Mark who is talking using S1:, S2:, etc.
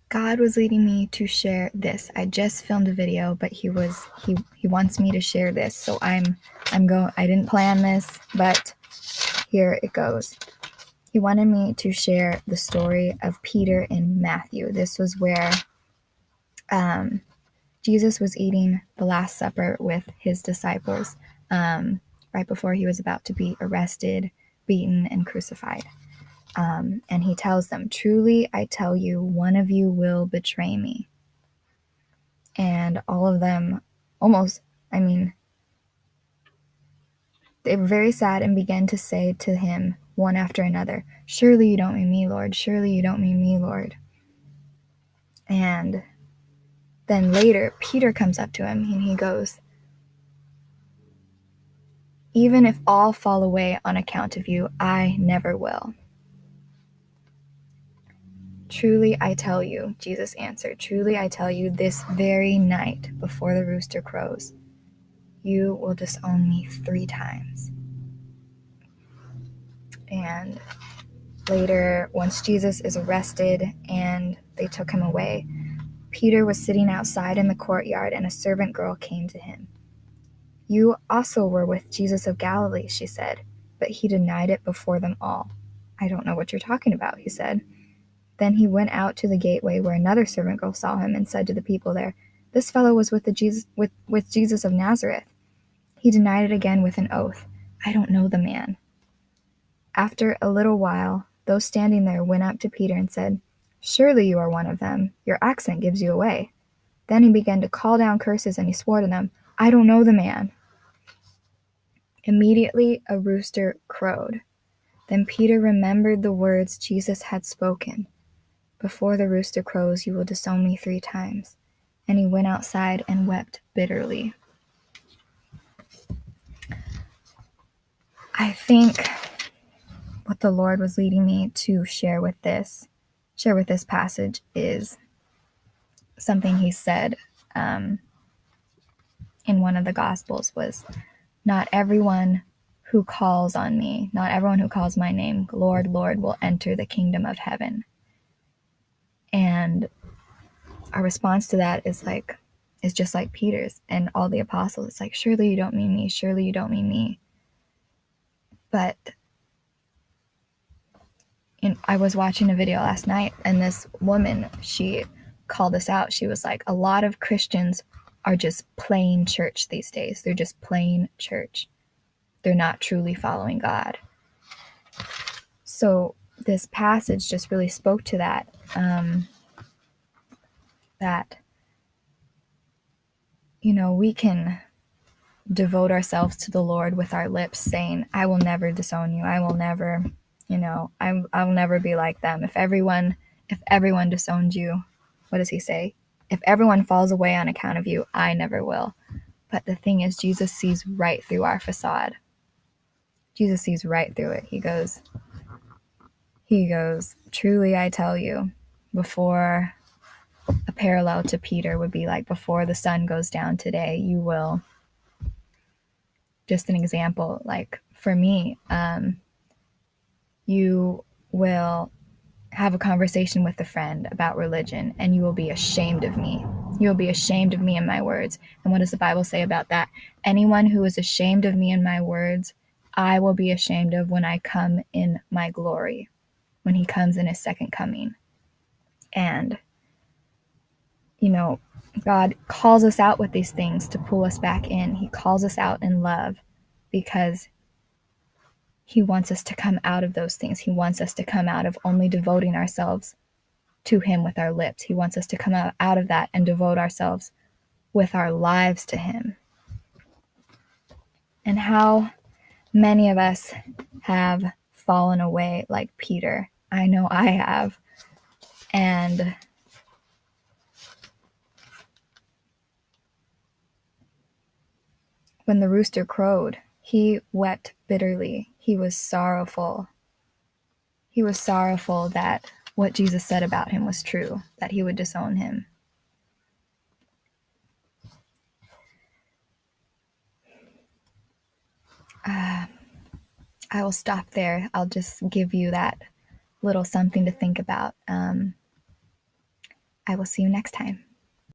S1: God was leading me to share this. I just filmed a video, but he wants me to share this. So I didn't plan this, but here it goes. He wanted me to share the story of Peter in Matthew. This was where Jesus was eating the Last Supper with his disciples right before he was about to be arrested, beaten, and crucified. And he tells them, "Truly, I tell you, one of you will betray me." And all of them they were very sad and began to say to him one after another, "Surely you don't mean me, Lord. Surely you don't mean me, Lord." And then later, Peter comes up to him and he goes, "Even if all fall away on account of you, I never will." "Truly I tell you," Jesus answered, "truly I tell you, this very night before the rooster crows, you will disown me 3 times. And later, once Jesus is arrested and they took him away, Peter was sitting outside in the courtyard and a servant girl came to him. "You also were with Jesus of Galilee," she said, but he denied it before them all. "I don't know what you're talking about," he said. Then he went out to the gateway where another servant girl saw him and said to the people there, "This fellow was with Jesus of Nazareth." He denied it again with an oath, "I don't know the man." After a little while, those standing there went up to Peter and said, "Surely you are one of them. Your accent gives you away." Then he began to call down curses and he swore to them, "I don't know the man." Immediately a rooster crowed. Then Peter remembered the words Jesus had spoken, "Before the rooster crows, you will disown me 3 times." And he went outside and wept bitterly. I think what the Lord was leading me to share with this passage is something he said in one of the Gospels was, not everyone who calls on me, not everyone who calls my name, Lord, Lord, will enter the kingdom of heaven. And our response to that is just like Peter's and all the apostles. It's like, surely you don't mean me, surely you don't mean me. But I was watching a video last night, and this woman, she called us out. She was like, a lot of Christians are just playing church these days. They're just playing church. They're not truly following God. So this passage just really spoke to that, that, we can devote ourselves to the Lord with our lips saying, "I will never disown you. I will never, I will never be like them. If everyone disowned you," what does he say? "If everyone falls away on account of you, I never will." But the thing is, Jesus sees right through our facade. Jesus sees right through it. He goes, "Truly I tell you," before a parallel to Peter would be like, "Before the sun goes down today, you will," just an example, like for me, you will have a conversation with a friend about religion and you will be ashamed of me. You will be ashamed of me and my words. And what does the Bible say about that? Anyone who is ashamed of me and my words, I will be ashamed of when I come in my glory, when he comes in his second coming. And, God calls us out with these things to pull us back in. He calls us out in love because he wants us to come out of those things. He wants us to come out of only devoting ourselves to him with our lips. He wants us to come out of that and devote ourselves with our lives to him. And how many of us have fallen away like Peter? I know I have. And when the rooster crowed, he wept bitterly. He was sorrowful. He was sorrowful that what Jesus said about him was true, that he would disown him. I will stop there. I'll just give you that little something to think about. I will see you next time.